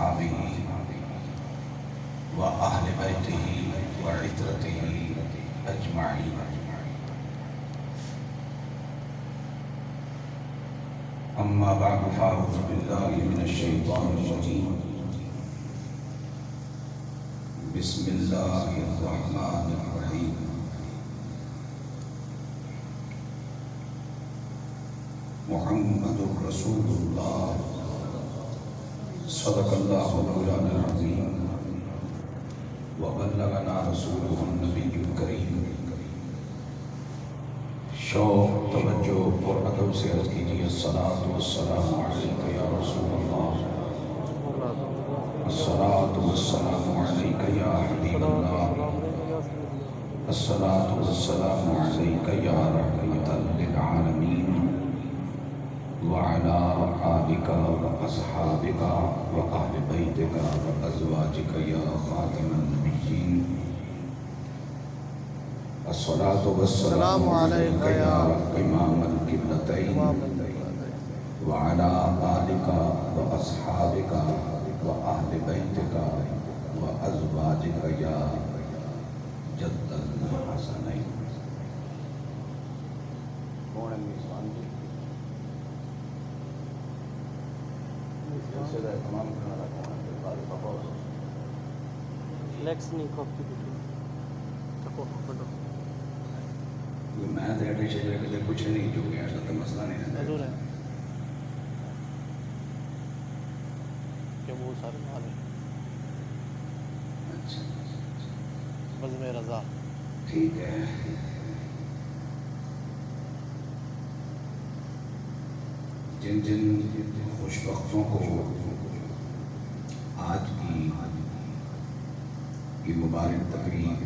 وأصحابه وأهل بيته وعترته أجمعين. أما بعد فأعوذ بالله من الشيطان الرجيم. بسم الله الرحمن الرحيم. محمد رسول الله صدق الله مولانا العظيم وبلغنا رسوله النبي الكريم. شوق توجہ اور ادب سے عرض کیجیے الصلاۃ والسلام علیک یا رسول اللہ، الصلاۃ والسلام علیک یا حبیب اللہ، الصلاۃ والسلام علیک یا رحمۃ للعالمین وعلى آلك وأصحابك وأهل بيتك وأزواجك يا خاتم النبيين. الصلاة والسلام عليك يا إمام القبلتين وعلى آلك وأصحابك وأهل بيتك وأزواجك يا جد الحسنين. فلیکس نہیں کاپی میں دیٹے شجرے کے لئے کچھ نہیں جو گیا ایسا تو مسئلہ نہیں رہتا ضرور ہے کہ وہ سارے مال ہیں. اچھا بزم رضا ٹھیک ہے. جن جن خوش بختوں کو آج کی یہ مبارک تقریب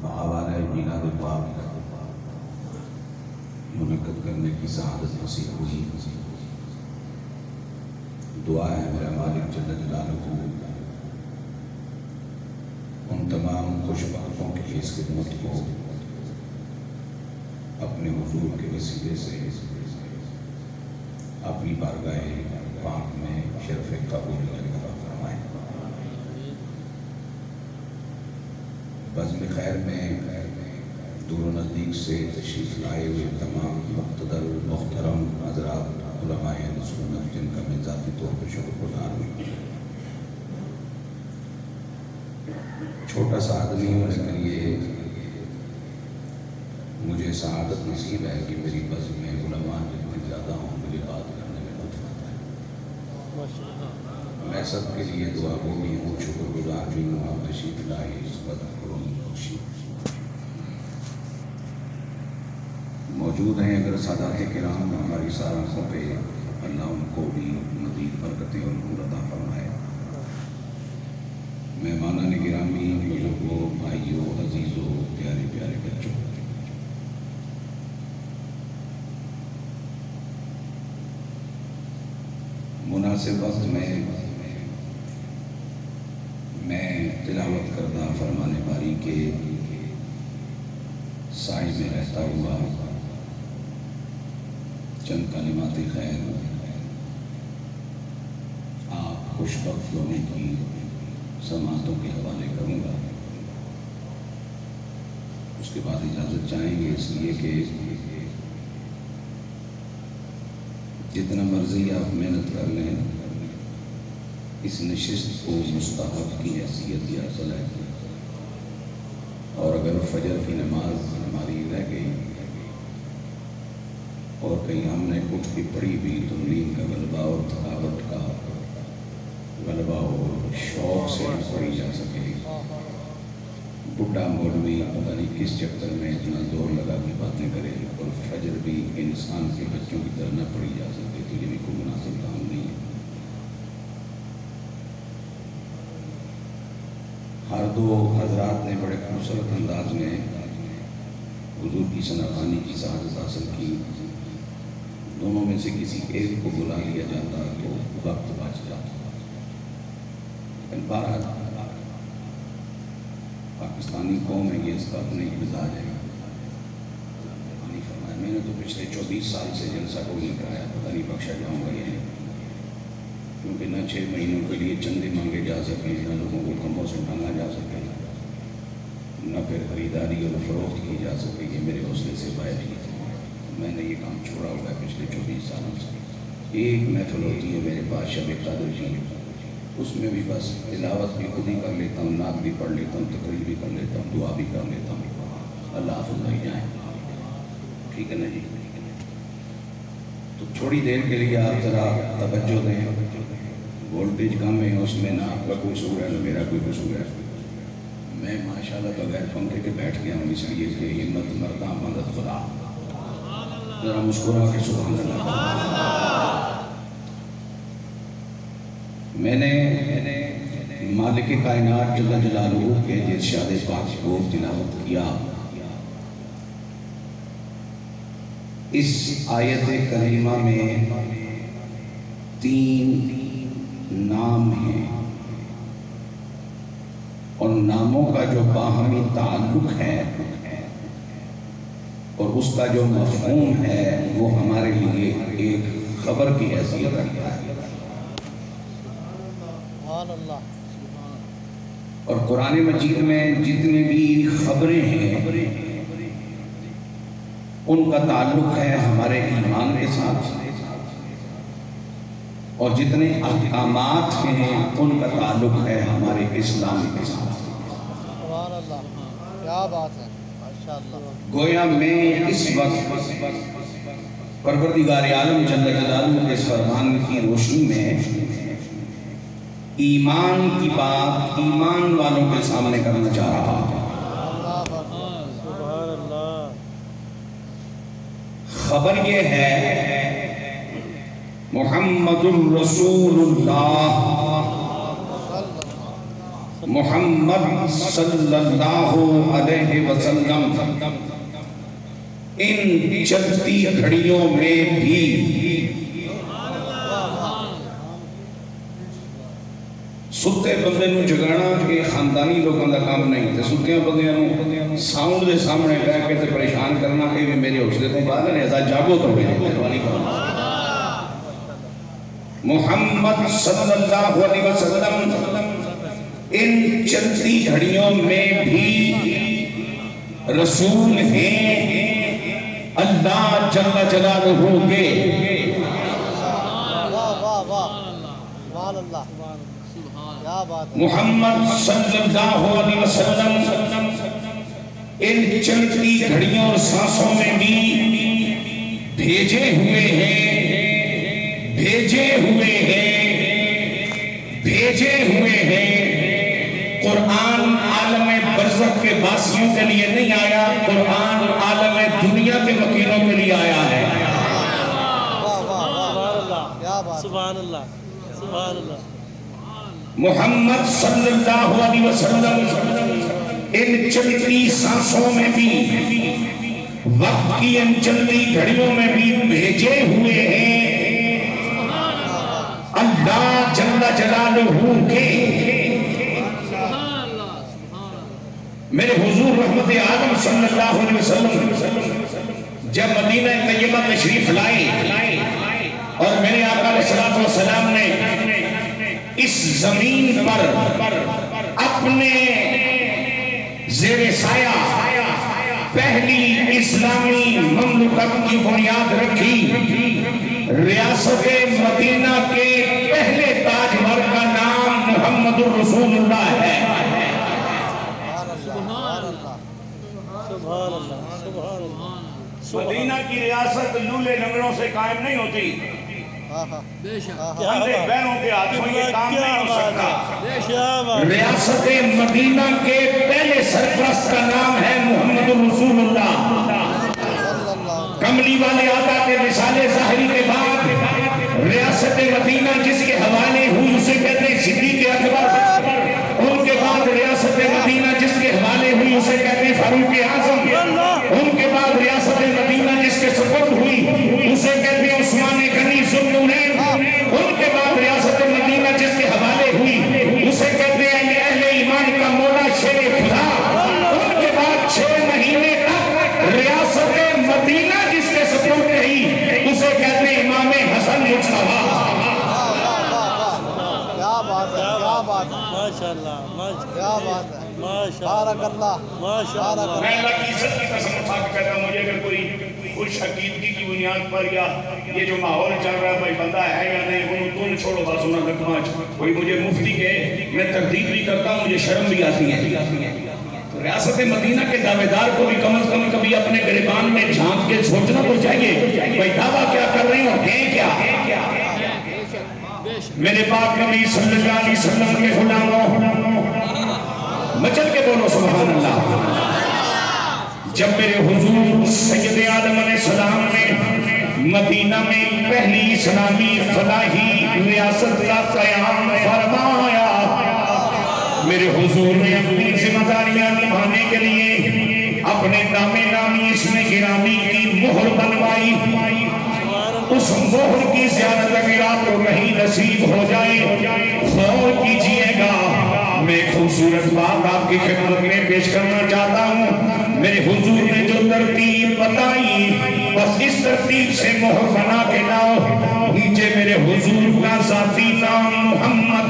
بحوالہ میلاد پاک منعقد کرنے کی سعادت نصیب ہوئی. دعا ہے میرا مالک جل جلالہ ان تمام خوش بختوں کی اس خدمت کو اپنے حضور کے وسیلے سے اپنی بارگاہ پاک میں شرف قبولیت عطا فرمائے. بزم خیر میں دور و نزدیک سے تشریف لائے ہوئے تمام مقتدر محترم حضرات علماء سنت جن کا میں ذاتی طور پر شکر گزار ہوں. چھوٹا سا آدمی ہوں لیکن یہ مجھے سعادت نصیب ہے کہ میری بزم میں علماء جتنے زیادہ ہوں مجھے بات کرنے میں لطف آتا ہے. میں سب کے لیے دعا گو بھی ہوں، شکر گزار بھی ہوں. آپ تشریف لائے اس قدر خوشی موجود ہیں. اگر سادات کرام ہماری سارخوں پہ اللہ ان کو بھی مزید برکتیں اور نور عطا فرمائے. مہمانان گرامی، بزرگوں، بھائیوں، عزیزوں، پیارے پیارے بچوں، مناسب وقت میں تلاوت کردہ فرمان باری کے سائے میں رہتا ہوا چند کلمات خیر آپ خوش بخت لوگوں کی سماعتوں کے حوالے کروں گا. اس کے بعد اجازت چاہیں گے اس لیے کہ جتنا مرضی آپ محنت کر لیں اس نشست کو مستحب کی حیثیت یا صلاح کی. اور اگر فجر کی نماز ہماری رہ گئی اور کہیں ہم نے اٹھ کے پڑھی بھی تو نیند کا غلبہ اور تھکاوٹ کا غلبہ اور شوق سے پڑھی جا سکے. بڈھا مولوی پتہ نہیں کس چکر میں اتنا زور لگا کے باتیں کرے اور فجر بھی انسان کے بچوں کی طرح نہ پڑھی جا سکے تو یہ بھی کوئی مناسب کام نہیں ہے. ہر دو حضرات نے بڑے خوبصورت انداز میں حضور کی ثناخوانی کی سعادت حاصل کی. دونوں میں سے کسی ایک کو بلا لیا جاتا تو وقت بچ جاتا. لیکن بہرحال پاکستانی قوم ہے یہ اس کا اپنے مزاج ہے. میں نے تو پچھلے 24 سال سے جلسہ کو نہیں کرایا، پتہ نہیں بخشا جاؤں گا یہ. کیونکہ نہ 6 مہینوں کے لیے چندے مانگے جا سکیں، نہ لوگوں کو کمبوں سے ٹانگا جا سکے، نہ پھر خریداری اور فروخت کی جا سکے، یہ میرے حوصلے سے باہر نہیں تھا۔ میں نے یہ کام چھوڑا ہوا ہے پچھلے 24 سالوں سے۔ ایک محفل ہوتی ہے میرے پاس شب قدر کی، اس میں بھی بس تلاوت بھی خود ہی کر لیتا ہوں، نعت بھی پڑھ لیتا ہوں، تقریر بھی کر لیتا ہوں، دعا بھی کر لیتا ہوں، اللہ حافظ بھائی جائیں، ٹھیک ہے نا جی؟ تو تھوڑی دیر کے لیے آپ ذرا توجہ دیں، وولٹیج کم ہے، اس میں نہ آپ کا کوئی قصور ہے نہ میرا کوئی قصور ہے۔ میں ماشاءاللہ بغیر پنکھے کے بیٹھ گیا ہوں، اس لیے کہ ہمت مرداں مدد خدا، ذرا مسکرا کے سبحان اللہ۔ میں نے مالک کائنات جل جلالہ کے ارشاد پاک کو تلاوت کیا۔ اس آیت کریمہ میں 3 نام ہیں، اور ناموں کا جو باہمی تعلق ہے اور اس کا جو مفہوم ہے وہ ہمارے لیے ایک خبر کی حیثیت رکھتا ہے۔ اور قرآن مجید میں جتنی بھی خبریں ہیں ان کا تعلق ہے ہمارے ایمان کے ساتھ، اور جتنے احکامات ہیں ان کا تعلق ہے ہمارے اسلام کے ساتھ۔ سبحان اللہ، کیا بات ہے، ماشاءاللہ۔ گویا میں اس وقت پروردگار عالم جل جلالہ کے اس فرمان کی روشنی میں ایمان کی بات ایمان والوں کے سامنے کرنا چاہ رہا ہوں۔ سبحان اللہ۔ خبر یہ ہے محمد الرسول اللہ، محمد صلی اللہ علیہ وسلم ان چلتی گھڑیوں میں بھی ستے بندے نو جگانا کہ خاندانی لوگوں کا کام نہیں تھے، ستیاں بندیاں نو ساؤنڈ دے سامنے بیٹھ کے تے پریشان کرنا کہ بھی میرے حوصلے تو باہر ہے، ذرا جاگو تو میری مہربانی کرنا۔ محمد صلی اللہ علیہ وسلم ان چلتی گھڑیوں میں بھی رسول ہیں اللہ جل جلالہ کے۔ محمد صلی اللہ علیہ وسلم ان چلتی گھڑیوں اور سانسوں میں بھی بھیجے ہوئے ہیں، بھیجے ہوئے ہیں، بھیجے ہوئے ہیں۔ قرآن عالم برزخ کے باسیوں کے لیے نہیں آیا، قرآن عالم دنیا کے وکیلوں کے لیے آیا ہے۔ سبحان اللہ، سبحان اللہ۔ محمد صلی اللہ علیہ وسلم ان چلتی سانسوں میں بھی، وقت کی ان چلتی گھڑیوں میں بھی بھیجے ہوئے ہیں اللہ جل جلالہ کے۔ میرے حضور رحمت عالم صلی اللہ علیہ وسلم جب مدینہ طیبہ تشریف لائے اور میرے آقا علیہ السلام نے اس زمین پر اپنے زیر سایہ پہلی اسلامی مملکت کی بنیاد رکھی، ریاست مدینہ کے پہلے تاجور کا نام محمد الرسول اللہ ہے۔ مدینہ کی ریاست لولے لنگڑوں سے قائم نہیں ہوتی، اندھے بہنوں کے ہاتھوں یہ کام نہیں ہو سکتا۔ ریاست مدینہ کے پہلے سرپرست کا نام ہے محمد الرسول اللہ۔ کملی والے آقا کے رسالے ظاہری کے بعد ریاست مدینہ جس کے حوالے ہوئی اسے کہتے ہیں صدیق اکبر، ان کے بعد ریاست مدینہ جس کے حوالے ہوئی اسے کہتے ہیں فاروق اعظم، ان کے بعد ریاست مدینہ جس کے سپرد ہوئی اسے کہتے ہیں عثمان غنی ذوالنورین، ان کے بعد ریاست مدینہ جس کے حوالے ہوئی اسے کہتے ہیں اہل ایمان کا مولا شیر خدا، ان کے بعد 6 مہینے تک ریاست مدینہ جس کے سپرد رہی اسے کہتے ہیں امام حسن مجتبیٰ۔ کیا بات ہے بارک اللہ بارک میں اللہ کی عزت کی قسم اٹھا کے کہتا ہوں، مجھے اگر کوئی خوش عقیدگی کی بنیاد پر یا یہ جو ماحول چل رہا ہے بھائی بندہ ہے یا نہیں، وہ تم چھوڑو بس انہوں نے کماچ کوئی مجھے مفتی کہے، میں تردید بھی کرتا ہوں، مجھے شرم بھی آتی ہے۔ ریاست مدینہ کے دعوے دار کو بھی کم از کم کبھی اپنے گریبان میں جھانک کے سوچنا تو چاہیے، بھائی دعویٰ کیا کر رہے ہو، ہیں کیا؟ میرے پاک نبی صلی اللہ علیہ وسلم کے غلاموں، مچل کے بولو سبحان اللہ۔ جب میرے حضور سید آدم علیہ السلام نے مدینہ میں پہلی اسلامی فلاحی ریاست کا قیام فرمایا، میرے حضور نے اپنی ذمہ داریاں نبھانے کے لیے اپنے نام نامی اسم گرامی کی مہر بنوائی۔ اس مہر کی زیادت اگر آپ کو نہیں نصیب ہو جائے غور کیجئے گا۔ میں خوبصورت بات آپ کی خدمت میں پیش کرنا چاہتا ہوں، میرے حضور نے جو ترتیب بتائی بس اس ترتیب سے مہر بنا کے لاؤ۔ نیچے میرے حضور کا ذاتی نام محمد،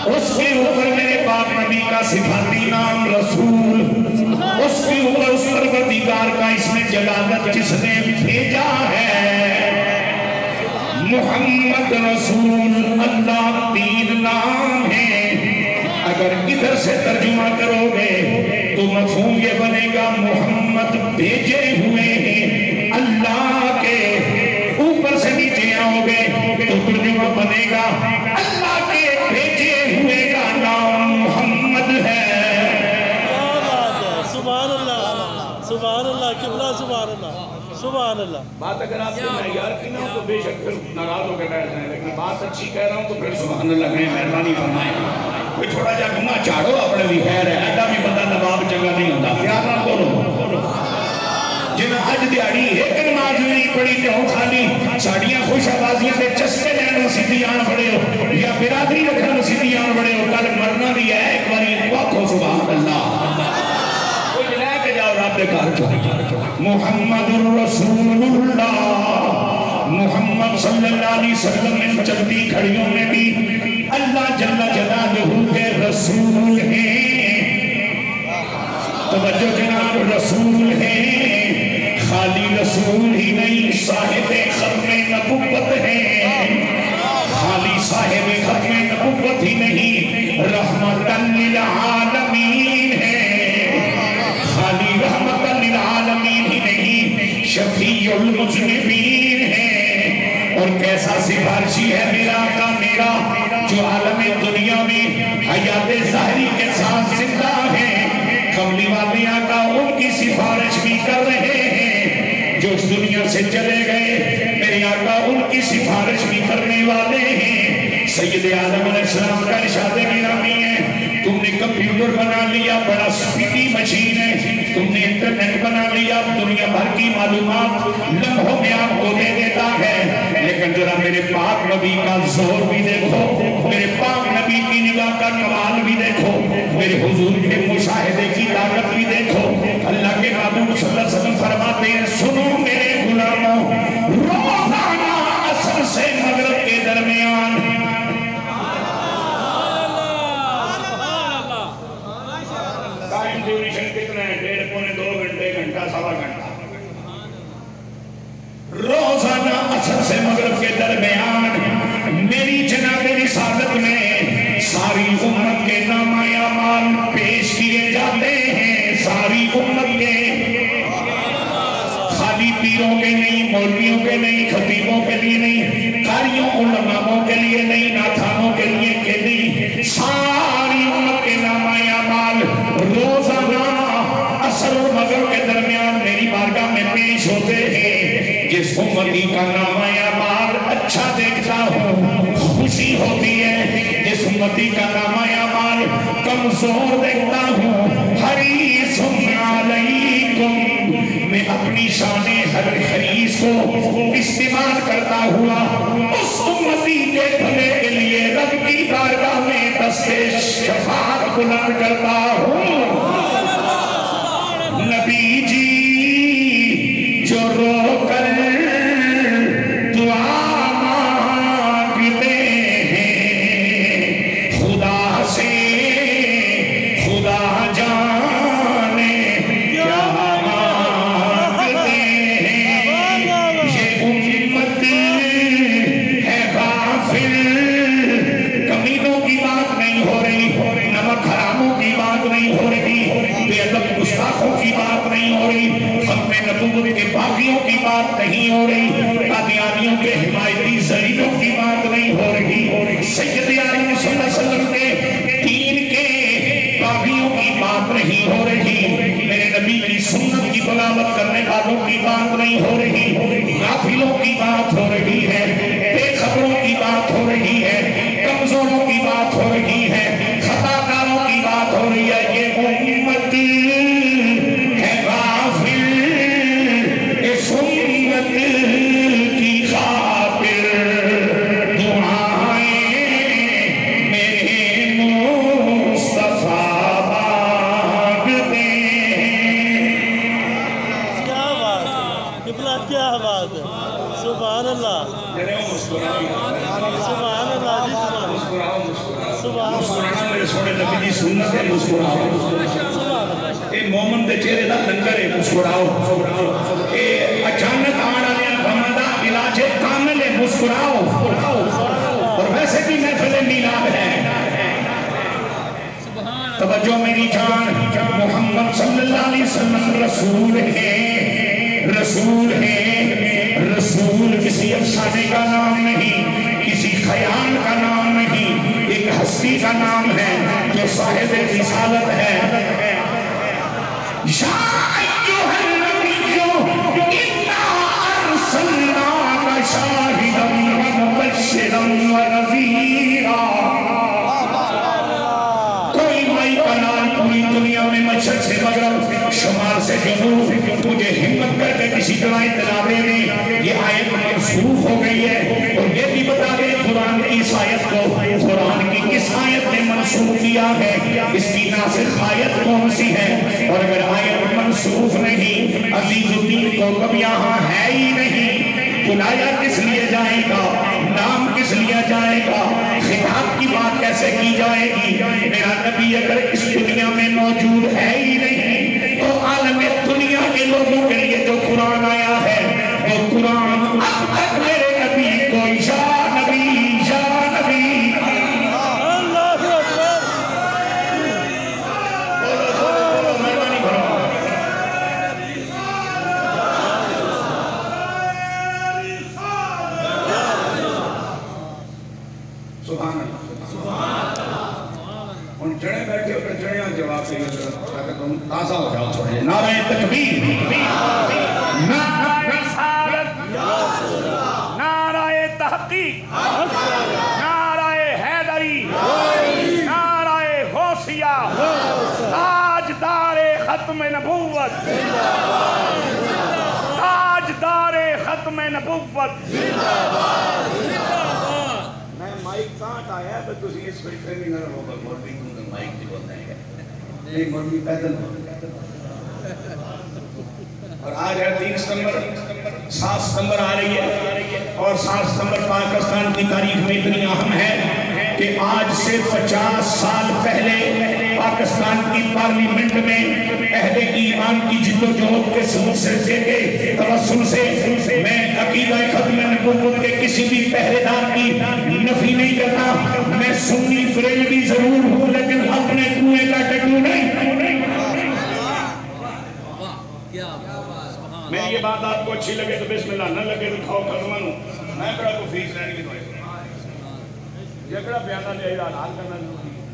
اس کے اوپر میرے پاک نبی کا صفاتی نام رسول، اس کے اوپر اس پروردگار کا اسم جلالت جس نے بھیجا ہے محمد رسول اللہ، 3 نام ہیں۔ اگر ادھر سے ترجمہ کرو گے تو مفہوم یہ بنے گا محمد بھیجے ہوئے ہیں اللہ کے، اوپر سے نیچے آؤ گے تو ترجمہ بنے گا اللہ کے بھیجے ہوئے کا نام محمد ہے۔ سبحان اللہ سبحان اللہ قبلہ سبحان اللہ سبحان اللہ۔ بات اگر آپ کے معیار کی نہ ہو تو بے شک پھر ناراض ہو کے بیٹھ جائیں، لیکن بات اچھی کہہ رہا ہوں تو پھر سبحان اللہ کہیں، مہربانی فرمائیں۔ کوئی تھوڑا جا گھما چاڑو اپنے بھی خیر ہے، ایڈا بھی بندہ نواب چنگا نہیں ہوتا، پیار نہ بولو۔ جنہاں اج دیاری ایک نماز نہیں پڑھی تے ہوں خالی ساڑیاں خوش آوازیاں دے چسکے لین سیدھی آن بڑے ہو یا برادری رکھن سیدھی آن بڑے ہو، کل مرنا بھی ہے ایک باری واقعو سبحان اللہ۔ کوئی لے کے جاؤ رب دے کار چو محمد الرسول اللہ، محمد صلی اللہ علیہ وسلم ان چلتی کھڑیوں میں بھی اللہ جل جلالہ کے رسول ہیں۔ توجہ جناب، رسول ہیں، خالی رسول ہی نہیں صاحب ختم نبوت ہیں، خالی صاحب ختم نبوت ہی نہیں رحمت للعالمین ہیں، خالی رحمت للعالمین ہی نہیں شفیع المذنبین ہیں۔ اور کیسا سفارشی ہے میرا آقا میرا، جو عالم دنیا میں حیات ظاہری کے ساتھ زندہ ہیں، کملی والے آقا ان کی سفارش بھی کر رہے ہیں، جو اس دنیا سے چلے گئے میرے آقا ان کی سفارش بھی کرنے والے ہیں۔ سید آدم علیہ السلام کا ارشاد گرامی ہے، تم نے کمپیوٹر بنا لیا، بڑا سپیڈی مشین ہے، تم نے انٹرنیٹ بنا لیا، دنیا بھر کی معلومات لمحوں میں آپ کو دے دیتا ہے، لیکن ذرا میرے پاک نبی کا زور بھی دیکھو، میرے پاک نبی کی نگاہ کا کمال بھی دیکھو، میرے حضور کے مشاہدے کی طاقت بھی دیکھو۔ اللہ کے محبوب صلی اللہ علیہ وسلم فرماتے ہیں، سنو میرے غلاموں، روزانہ عصر سے مغرب کے درمیان ٹائم ڈیوریشن کتنا ہے؟ 1.5 پونے 2 گھنٹے، گھنٹہ سوا گھنٹہ، روزانہ عصر سے مغرب کے درمیان میری جناب رسالت میں ساری امت کے نامہ اعمال پیش کیے جاتے ہیں، ساری امت کے، خالی پیروں کے نہیں، مولویوں کے نہیں، خطیبوں کے لیے نہیں، قاریوں علماءوں کے لیے نہیں، ناتھانوں کے لیے کہ نہیں، ساری امت کے نامہ اعمال روزانہ عصر و مغرب کے درمیان میری بارگاہ میں پیش ہوتے ہیں۔ جس امتی کا نامہ اعمال اچھا دیکھتا ہوں خوشی ہوتی ہے، جس امتی کا نامہ اعمال کمزور دیکھتا ہوں حریص علیکم، میں اپنی شان ہر حریص کو استعمال کرتا ہوا اس امتی کے بھلے کے لیے رب کی بارگاہ میں دست شفاعت بلند کرتا ہوں۔ نبی جی جو رو کر دعا مانگتے ہیں خدا سے بات نہیں ہو رہی، قادیانیوں کے حمایتی زرینوں کی بات نہیں ہو رہی، سید عالم صلی اللہ علیہ وسلم کے دین کے باغیوں کی بات نہیں ہو رہی، میرے نبی کی سنت کی بغاوت کرنے والوں کی بات نہیں ہو رہی، غافلوں کی بات ہو رہی ہے، بے خبروں کی بات ہو رہی ہے، کمزوروں کی بات ہو رہی ہے، خطا کاروں کی بات ہو رہی ہے۔ یہ امت ہے غافل اس امت کی خاطر دعائیں میرے مصطفیٰ مانگتے ہیں۔ کیا بات ہے قبلہ، کیا بات ہے، سبحان اللہ سبحان اللہ جی، سبحان اللہ مسکرانا میرے سونے نبی دی سنت ہے، مسکراؤ۔ اے مومن دے چہرے دا لنگر ہے، مسکراؤ۔ اے اچانک آنا لیا غمہ دا علاج کامل ہے، مسکراؤ۔ اور ویسے بھی محفل میلاد ہے۔ توجہ میری جان، محمد صلی اللہ علیہ وسلم رسول ہیں، رسول ہیں، رسول کسی افسانے کا نام نہیں، کسی خیال کا نام نہیں، ایک ہستی کا نام ہے جو صاحب رسالت ہے۔ یا ایھا النبی انا ارسلناک شاہدا ومبشرا ونذیرا۔ کوئی مائی کا نام پوری دنیا میں مشرق سے مغرب، شمال سے جنوب مجھے ہمت کر کے کسی طرح اطلاع دے دیں یہ آیت منسوخ ہو گئی ہے، اور یہ بھی بتا دیں قرآن کی اس آیت کو قرآن کی کس آیت نے منسوخ کیا ہے، اس کی ناسخ آیت کون سی ہے۔ اور اگر آیت منسوخ نہیں، عزیز الدین کو کب یہاں ہے ہی نہیں، بلایا کس لیے جائے گا، نام کس لیے جائے گا، خطاب کی بات کیسے کی جائے گی۔ میرا نبی اگر اس دنیا میں موجود ہے ہی نہیں تو عالم دنیا کے لوگوں کے لیے جو قرآن آیا ہے وہ قرآن اب تک میرے نبی کو یا نبی یا نبی اللہ اکبر۔ سبحان اللہ۔ ان جڑے بیٹھے ہو کر جڑیاں جواب دیں گے تاکہ تم تازہ ہو جاؤ تھوڑے۔ نعرہ تکبیر، نعرہ رسالت، نعرہ تحقیق، نعرہ حیدری، نعرہ غوثیہ، تاجدار ختم نبوت، تاجدار ختم نبوت۔ میں مائک کانٹ آیا ہے تو تسی اس پر فیمنگ نہ ہوگا مولوی کو مائک نہیں بولتا ہے نہیں مولوی پیدل اور آج ہے 3 ستمبر، 7 ستمبر آ رہی ہے، اور 7 ستمبر پاکستان کی تاریخ میں اتنی اہم ہے کہ آج سے 50 سال پہلے پاکستان کی پارلیمنٹ میں اہل ایمان کی جد و جہد کے سلسلے کے توسل سے میں عقیدہ ختم نبوت کے کسی بھی پہرے دار کی نفی نہیں کرتا۔ میں سنی بریلوی ضرور ہوں لیکن اپنے کنویں کا ٹٹو نہیں۔ میں یہ بات آپ کو اچھی لگے تو بسم اللہ، نہ لگے تو کھاؤ خزمانو۔ میں بڑا کو فیس رہنے کی دعائے جگڑا بیانہ لے حال کرنا ضروری ہے۔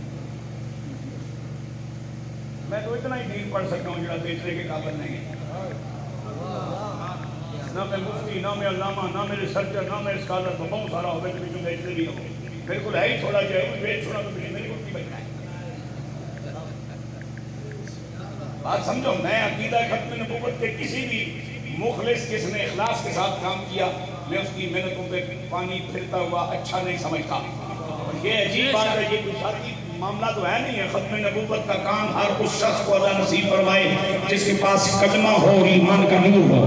میں تو اتنا ہی دین پڑھ سکتا ہوں جڑا بیچنے کے قابل نہیں ہے۔ نہ میں مفتی، نہ میں علامہ، نہ میرے سرچر، نہ میں اسکالر، تو بہت سارا ہوگا کہ جو بیچنے بھی ہو بالکل ہے ہی تھوڑا جائے بیچ چھوڑا تو میری کو کی بیٹھا ہے۔ بات سمجھو، میں عقیدہ ختم نبوت کے کسی بھی مخلص جس نے اخلاص کے ساتھ کام کیا میں اس کی محنتوں پہ پانی پھرتا ہوا اچھا نہیں سمجھتا۔ یہ عجیب بات ہے، یہ کوئی ساتھی معاملہ تو ہے نہیں ہے۔ ختم نبوت کا کام ہر اس شخص کو اللہ نصیب فرمائے جس کے پاس کلمہ ہو، ایمان کا نور ہو۔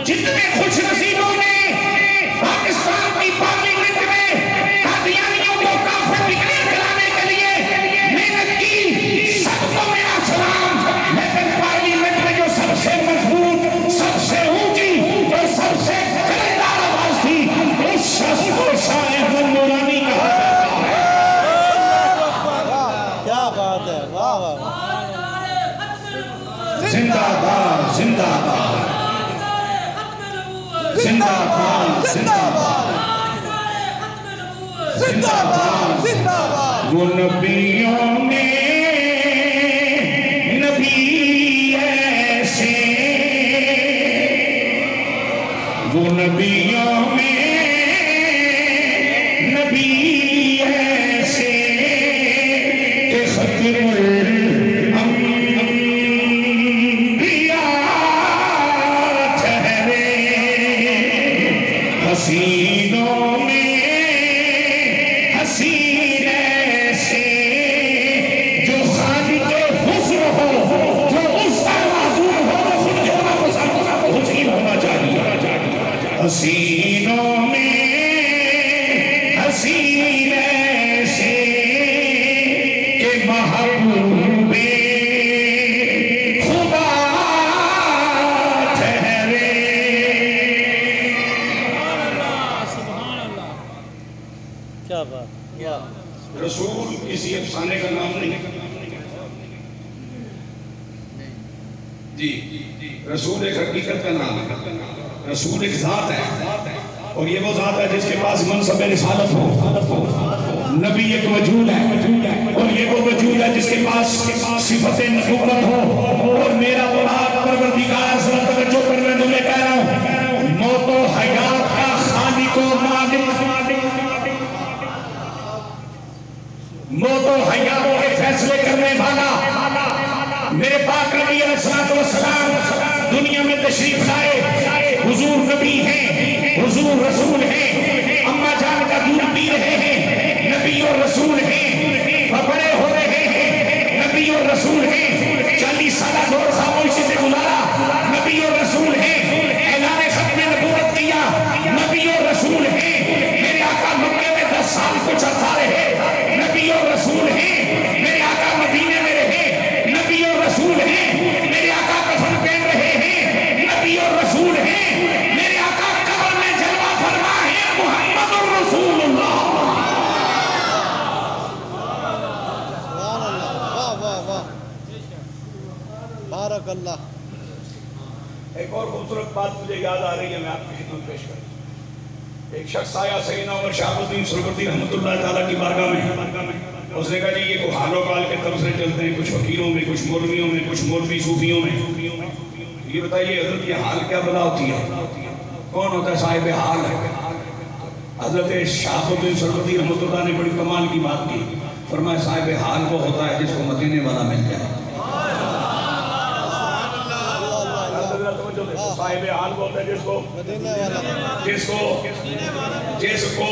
جتنے خوش نصیبوں نے پاکستان کی پارلیمنٹ میں قادیانیوں کو کافر ڈکلیئر کرانے کے لیے محنت کی، سب کو میرا سلام۔ لیکن پارلیمنٹ میں جو سب سے مضبوط، سب سے اونچی اور سب سے کلیدار آواز تھی اس شخص کو شاہ احمد نورانی کہا جاتا ہے۔ کیا بات ہے، واہ واہ۔ زندہ باد، زندہ باد۔ زندہ باد زندہ باد وہ نبیوں میں نبی ایسے وہ نبیوں میں نبی ایسے کہ ختم حسینوں میں حسین ایسے جو خالق حسن ہو جو اس کا معذور ہو وہ خود جو حسین ہونا چاہیے حسینوں میں حسین ایسے کہ محبوب خدا ٹھہرے کیا بات رسول کسی افسانے کا نام نہیں جی رسول ایک حقیقت کا نام ہے رسول ایک ذات ہے اور یہ وہ ذات ہے جس کے پاس منصب رسالت ہو نبی ایک وجود ہے اور یہ وہ وجود ہے جس کے پاس صفت نبوت ہو اور میرا مراد پروردگار ذرا توجہ کر میں تمہیں کہہ رہا ہوں موت و حیات کا خالق و مالک موت و حیات کے فیصلے کرنے والا میرے پاک نبی علیہ السلام دنیا میں تشریف لائے حضور نبی ہیں حضور رسول ہیں اماں جان کا دودھ پی رہے ہیں نبی اور رسول ہیں بڑے ہو رہے ہیں نبی اور رسول ہیں 40 سالہ دور خاموشی سے گزارا نبی اور رسول ہیں اعلان ختم نبوت کیا نبی اور رسول ہیں میرے آقا مکے میں 10 سال کچھ عرصہ رہے نبی اور رسول ہیں میرے آقا مدینے میں رہے نبی اور رسول ہیں میرے آقا کفن پہن رہے ہیں نبی اور رسول ہیں میرے آقا قبر میں جلوہ فرما ہے محمد الرسول اللہ سبحان اللہ واہ واہ واہ بارک اللہ ایک اور خوبصورت بات مجھے یاد آ رہی ہے میں آپ کی خدمت پیش کروں ایک شخص آیا سیدنا عمر شہاب الدین سلگردی رحمۃ اللہ تعالیٰ کی بارگاہ میں اس نے کہا جی یہ حال و قال کے طرف سے چلتے ہیں کچھ فقیروں میں کچھ مولویوں میں کچھ مولوی صوفیوں میں یہ بتائیے حضرت یہ حال کیا بلا ہوتی ہے کون ہوتا ہے صاحب حال ہے حضرت شہاب الدین سلگردی رحمۃ اللہ نے بڑی کمال کی بات کی فرمایا صاحب حال وہ ہوتا ہے جس کو مدینے والا مل جائے صاحب حال بولتا ہے جس کو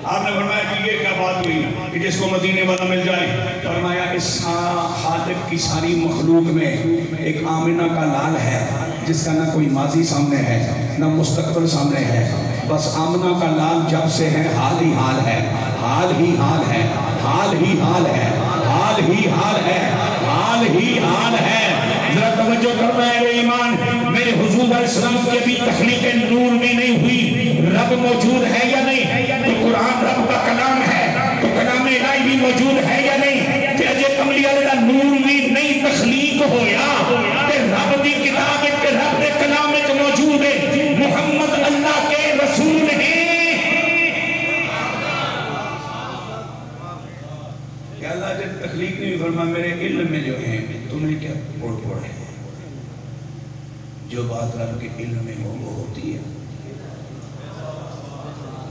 آپ نے فرمایا کہ یہ کیا بات ہوئی کہ جس کو مدینے والا مل جائے فرمایا اس خالق کی ساری مخلوق میں ایک آمنہ کا لال ہے جس کا نہ کوئی ماضی سامنے ہے نہ مستقبل سامنے ہے بس آمنہ کا لال جب سے ہے حال ہی حال ہے حال ہی حال ہے حال ہی حال ہے حال ہی حال ہے حال ہی حال ہے ذرا توجہ کر میرے ایمان میرے حضور علیہ السلام کے بھی تخلیق نور میں نہیں ہوئی رب موجود ہے یا نہیں تو قرآن رب کا کلام ہے تو کلام الہی بھی موجود ہے یا نہیں کہ اجے کملی والا نور بھی نہیں تخلیق ہویا کہ رب دی کتاب کے رب کے کلام میں موجود ہے محمد اللہ کے رسول ہیں کہ اللہ جب تخلیق نہیں فرما میرے علم میں جو ہیں تمہیں کیا پڑ ہے جو بات رب کے علم میں ہو وہ ہوتی ہے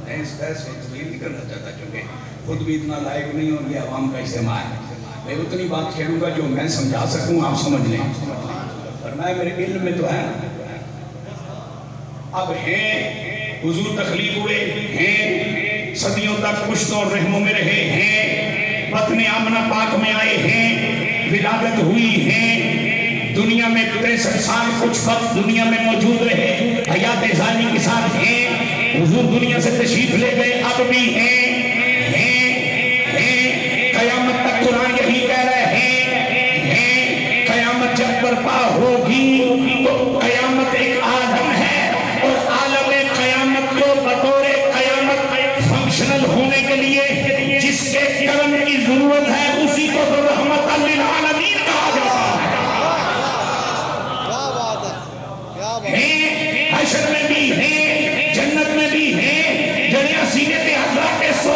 میں اس کا تسلیم نہیں کرنا چاہتا کیونکہ خود بھی اتنا لائق نہیں اور یہ عوام کا اجتماع ہے میں اتنی بات کہوں گا جو میں سمجھا سکوں آپ سمجھ لیں فرمایا میرے علم میں تو ہے اب ہیں حضور تخلیق ہوئے ہیں صدیوں تک پشت اور رحموں میں رہے ہیں بطن آمنہ پاک میں آئے ہیں ولادت ہوئی ہیں دنیا میں 63 سال کچھ وقت دنیا میں موجود رہے حیات ظاہری کے ساتھ ہیں حضور دنیا سے تشریف لے گئے اب بھی ہیں قیامت تک قرآن یہی کہہ رہے ہیں قیامت جب برپا ہوگی تو قیامت ایک عالم ہے اور عالم قیامت کو بطور قیامت فنکشنل ہونے کے لیے جس کے کرم کی ضرورت ہے اسی کو تو رحمت للعالمین کہا جاتا ہے حشر میں بھی ہیں جنت میں بھی ہیں جنہیں سینے پہ حضرات کے سو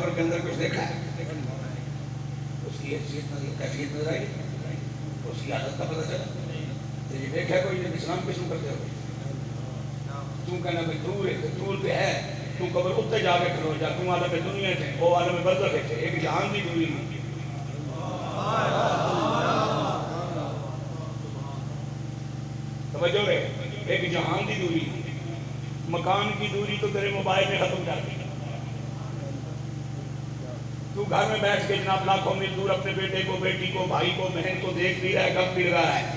قبر کے اندر کچھ دیکھا ہے؟ اس کی حیثیت نظر کیفیت نظر آئی، اس کی عادت کا پتہ چلا؟ تو یہ دیکھا کوئی نہیں، اسلام کس میں کرتے ہو؟ تو کہنا کہ دور ہے، دور پہ ہے، تو قبر اتنے جا کے کھلو جا، تم عالم دنیا تھے، وہ عالم برزخ تھے، ایک جہان کی دوری نہیں۔ توجہ رہے، ایک جہان کی دوری، مکان کی دوری تو تیرے موبائل میں ختم کر دی۔ تو گھر میں بیٹھ کے جناب لاکھوں میل دور اپنے بیٹے کو، بیٹی کو، بھائی کو، بہن کو دیکھ بھی رہا ہے، کب بھی رہا ہے۔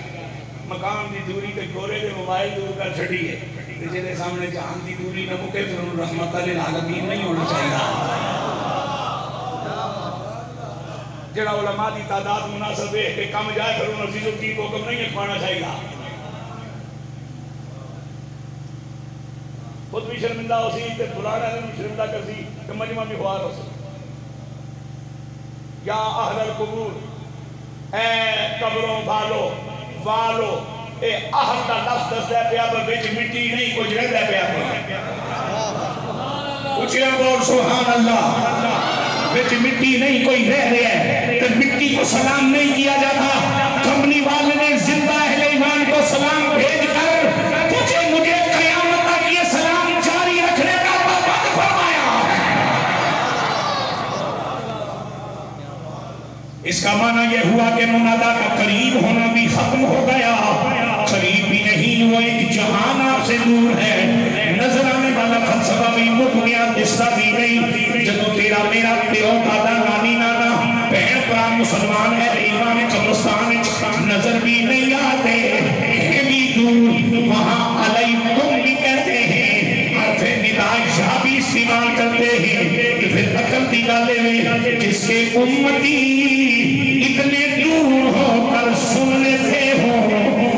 مکان کی دوری تے گورے دے موبائل دور کر چھڑی ہے، جیسے سامنے جہان کی دوری نہ مکے تو رحمت للعالمین نہیں ہونا چاہیے۔ جڑا علماء دی تعداد مناسب ہے کہ کم جائے پھر انہوں عزیز الدین کو حکم نہیں اکھوانا چاہیے گا۔ خود بھی شرمندہ ہو سی تے بلانا ہے شرمندہ کر سی کہ مجمع بھی خوار ہو سی۔ یا اہل القبور، اے قبروں والو، اے اہل کا لفظ دستا ہے پیا پر بچ مٹی نہیں کچھ رہتا ہے پیا پر اچھا بول سبحان اللہ، بچ مٹی نہیں کوئی رہ رہا ہے، تو مٹی کو سلام نہیں کیا جاتا۔ کملی والے نے زندہ اہل ایمان کو سلام بھیج کر تجھے مجھے قیامت تک یہ سلام جاری رکھنے کا پابند فرمایا۔ اس کا معنی یہ ہوا کہ منادا کا قریب ہونا بھی ختم ہو گیا، قریب بھی نہیں، وہ ایک جہان آپ سے دور ہے۔ نظر آنے والا فلسفہ بھی مک گیا، دستا بھی نہیں۔ جب تیرا میرا پیو دادا نانی نانا بہن پرا مسلمان ہے، ایمان قبرستان نظر بھی نہیں آتے ہیں بھی دور، وہاں علیکم بھی کہتے ہیں، حرف نداء شاہ بھی استعمال کرتے ہیں۔ کہ پھر عقل دی گالے میں جس کے امتی اتنے دور ہو کر سن لیتے ہو،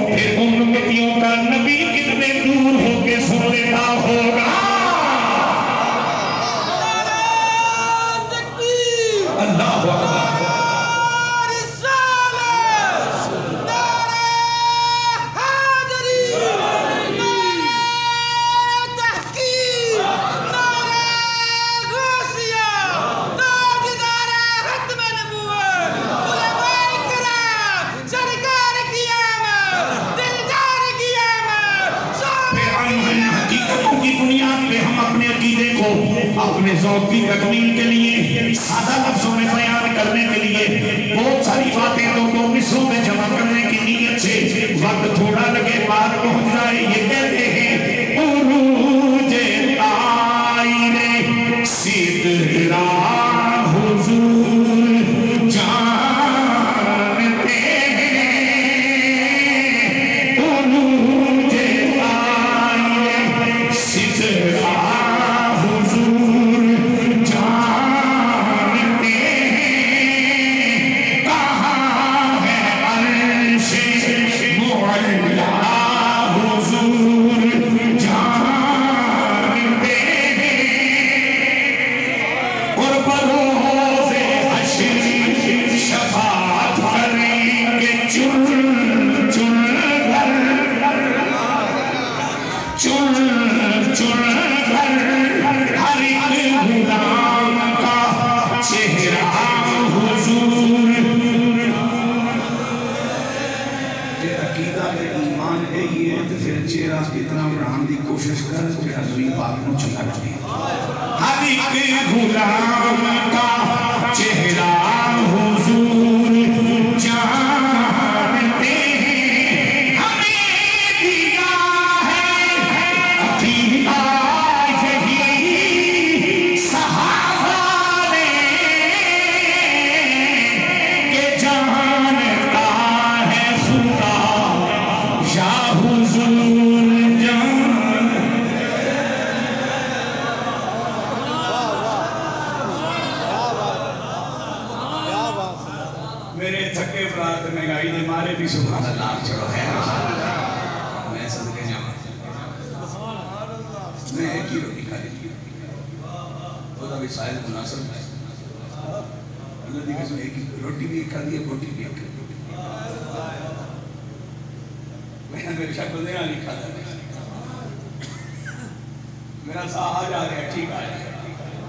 پھر ان امتیوں کا نبی کتنے دور ہو کے سن لیتا ہوگا۔ اللہ اکبر۔ اپنے ذوق کی تکمیل کے لیے سادہ لفظوں میں بیان کرنے کے لیے بہت ساری باتیں دو مصروں میں جمع کرنے کی نیت سے وقت تھوڑا لگے بات پہنچ جائے۔ یہ کہتے ہیں عروج طائر سدرا حضور جانتے ہیں، عروج طائر سدرا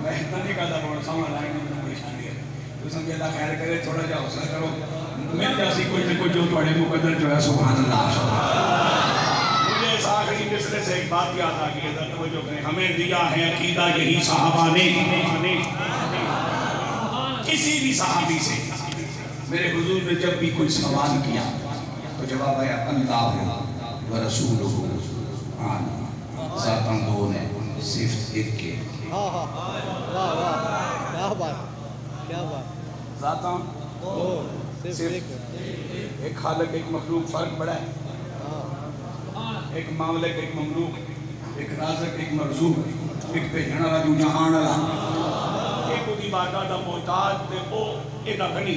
میں اتنا نہیں کہتا بہت سامان لائن میں پریشانی ہے تو سمجھے اللہ خیر کرے تھوڑا جا حوصلہ کرو مل جاسی کوئی نہ کوئی جو تھوڑے مقدر جو ہے سبحان اللہ مجھے اس آخری مصرے سے ایک بات یاد آ گئی ہے توجہ کریں ہمیں دیا ہے عقیدہ یہی صحابہ نے کسی بھی صحابی سے میرے حضور نے جب بھی کوئی سوال کیا تو جواب آیا اللہ و رسولہ ذاتاں دو نے صرف ایک کے ہاں ہاں واہ واہ کیا بات کیا بات ذاتاں او صرف ایک خالق ایک مخلوق فرق بڑا ہے ایک مالک ایک مملوک ایک رازق ایک مرزوق ایک بھیجن والا جو جہان والا ایک دی بارگاہ دا محتاج تے او ایدا غنی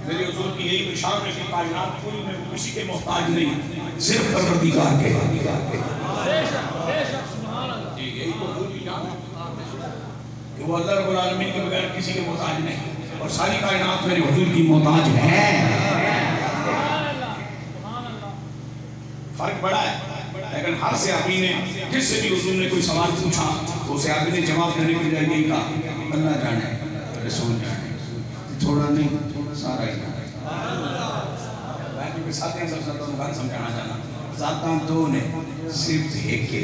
میرے حضور کی یہی نشان ہے کہ کائنات پوری میں کسی کے محتاج نہیں صرف پروردگار کے جی یہی تو حضور کی جان ہے کہ وہ اللہ رب العالمین کے بغیر کسی کے محتاج نہیں اور ساری کائنات میرے حضور کی محتاج ہے فرق بڑا ہے لیکن ہر صحابی نے جس سے بھی حضور نے کوئی سوال پوچھا تو اسے صحابی نے جواب دینے کے جائے یہی کہا اللہ جانے رسول جانے تھوڑا نہیں سارا ہی جانے میں کیونکہ ساتھ ہیں سب سے بات سمجھانا چاہنا ذاتاں دو نے صرف ایک کے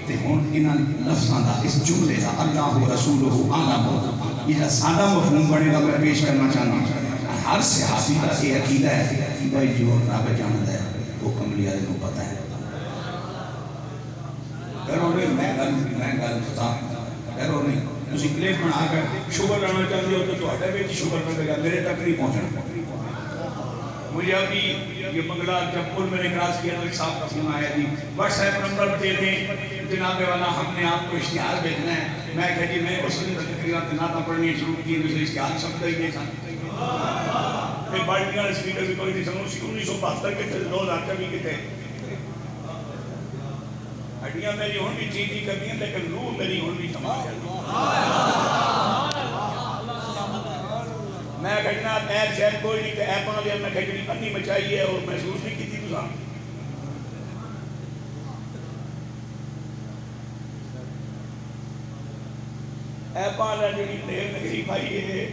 تے ہون انہاں لفظاں دا اس جملے دا اللہ و رسولہ عالم یہ سادہ مفہوم بڑے گا میں پیش کرنا چاہنا ہر صحابی کا یہ عقیدہ ہے کہ بھائی جو رب جانتا ہے وہ کملی والے کو پتہ ہے ڈرو نہیں میں گل بتا ڈرو نہیں تسی پلیٹ بنا کر شوگر لانا چاہتے ہو تو تہاڈے وچ شوگر پے گا میرے تک نہیں پہنچنا مجھے ابھی یہ بنگلہ جب پل میں نے کراس کیا تو ایک صاحب کا فون آیا جی واٹس ایپ نمبر دے دیں جناب والا ہم نے آپ کو اشتہار بھیجنا ہے میں کہا جی میں اس دن تقریرات نعتیں پڑھنی شروع کی مجھے اشتہار سمجھتا ہی نہیں تھا پھر بالٹیاں اسپیکر بھی کوئی نہیں سمجھ 1972 کے تھے 2024 کے تھے ہڈیاں میری ہون بھی چیزی کرنی ہیں لیکن روح میری ہون بھی تمام ہے میں کہنا ایپ شاید کوئی نہیں کہ ایپاں لیا میں کہنی پنی مچائی ہے اور محسوس نہیں کی تھی تو ایپاں لیا جو دیر نگری پائی ہے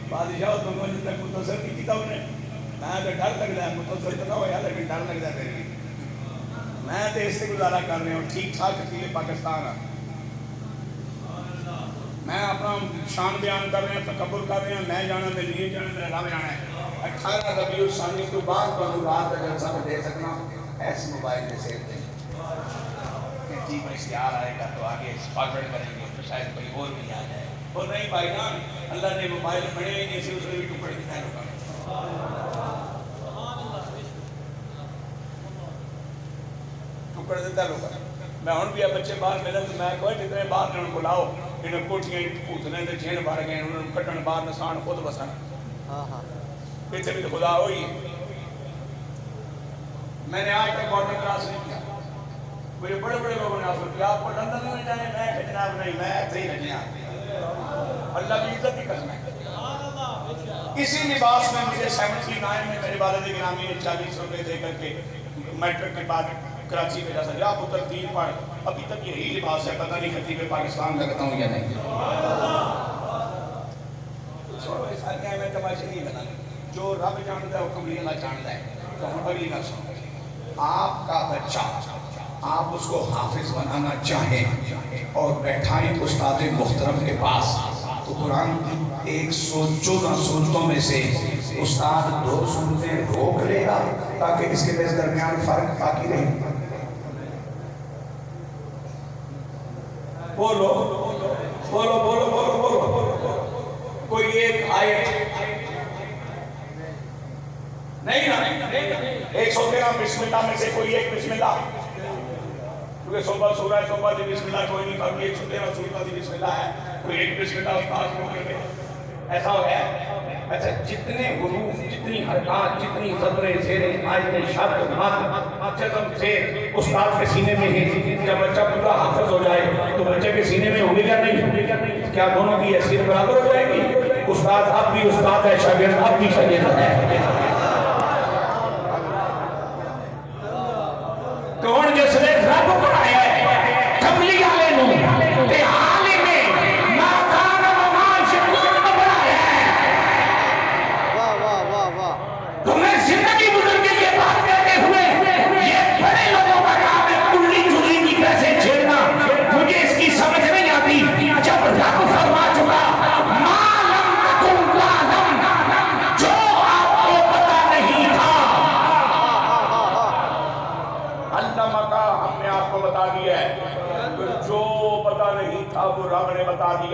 بادشاہ تو مجھے تک متصر نہیں کیتا انہیں میں تو ڈر لگ رہا ہے متصر تو نہ ہویا لیکن ڈر لگ رہا ہے میں تو اس سے گزارا کر رہے ہوں ٹھیک ٹھاک اکیلے پاکستان ہے میں اپنا شان بیان کر رہے ہیں تکبر کر رہے ہیں میں جانا میرے لیے جانا میرا رب جانا ہے 18 ربیع الثانی کے بعد بہت رات کا جلسہ میں دے سکنا ایسے موبائل میں سیو دیں کہ جی کوئی اشتہار آئے گا تو آگے فارورڈ کریں گے تو شاید کوئی اور بھی آ جائے اور نہیں بھائی جان اللہ نے موبائل بڑے ہی نہیں سے اس نے بھی ٹکڑ دکھائے ٹکڑ دیتا لوگا میں ہون بھی بچے باہر ملے تو میں کوئی جتنے باہر نے ان کو لاؤ انہیں کوٹیاں پوتنے دے جین بھر گئے انہوں نے کٹن باہر نسان خود بسن پیچھے بھی تو خدا ہوئی ہے میں نے آج تک بارڈر کراس نہیں کیا مجھے بڑے بڑے لوگوں نے آفر کیا آپ کو لندن میں جائیں میں جناب نہیں میں ایسے ہی رہنے اللہ کی عزت کی قسم ہے اسی لباس میں مجھے 79 میں میرے والد گرامی نے 40 روپے دے کر کے میٹرک کے بعد کراچی میں جیسا جا پتر تین پڑھ ابھی تک یہی لباس ہے پتہ نہیں خطیب پاکستان کرتا ہوں یا نہیں چھوڑو اس آدمی میں تماشے نہیں بنا جو رب جانتا ہے حکم اللہ جانتا ہے تو ہم اگلی کا سنو آپ کا بچہ آپ اس کو حافظ بنانا چاہیں اور بیٹھائیں استاد محترم کے پاس تو قرآن 114 سورتوں میں سے استاد 2 سورتیں روک لے گا تاکہ اس کے درمیان فرق باقی رہے بولو بولو بولو بولو بولو کوئی ایک آیت نہیں نا 113 بسم اللہ میں سے کوئی ایک بسم اللہ کیونکہ صوبہ سورہ صوبہ دی بسم اللہ کوئی نہیں باقی 113 سورہ دی بسم اللہ ہے کوئی ایک بسم اللہ استاد کو کر کے ایسا ہو گیا اچھا جتنے حروف جتنی حرکات جتنی زبریں زیریں آیتیں شرط مد جزم زیر استاد کے سینے میں ہے جب بچہ پورا حافظ ہو جائے تو بچے کے سینے میں ہوگی یا نہیں کیا دونوں کی حیثیت برابر ہو جائے گی استاد اب بھی استاد ہے شاگرد اب بھی شاگرد ہے کون جس نے رب پڑھایا ہے کملی والے نوں تے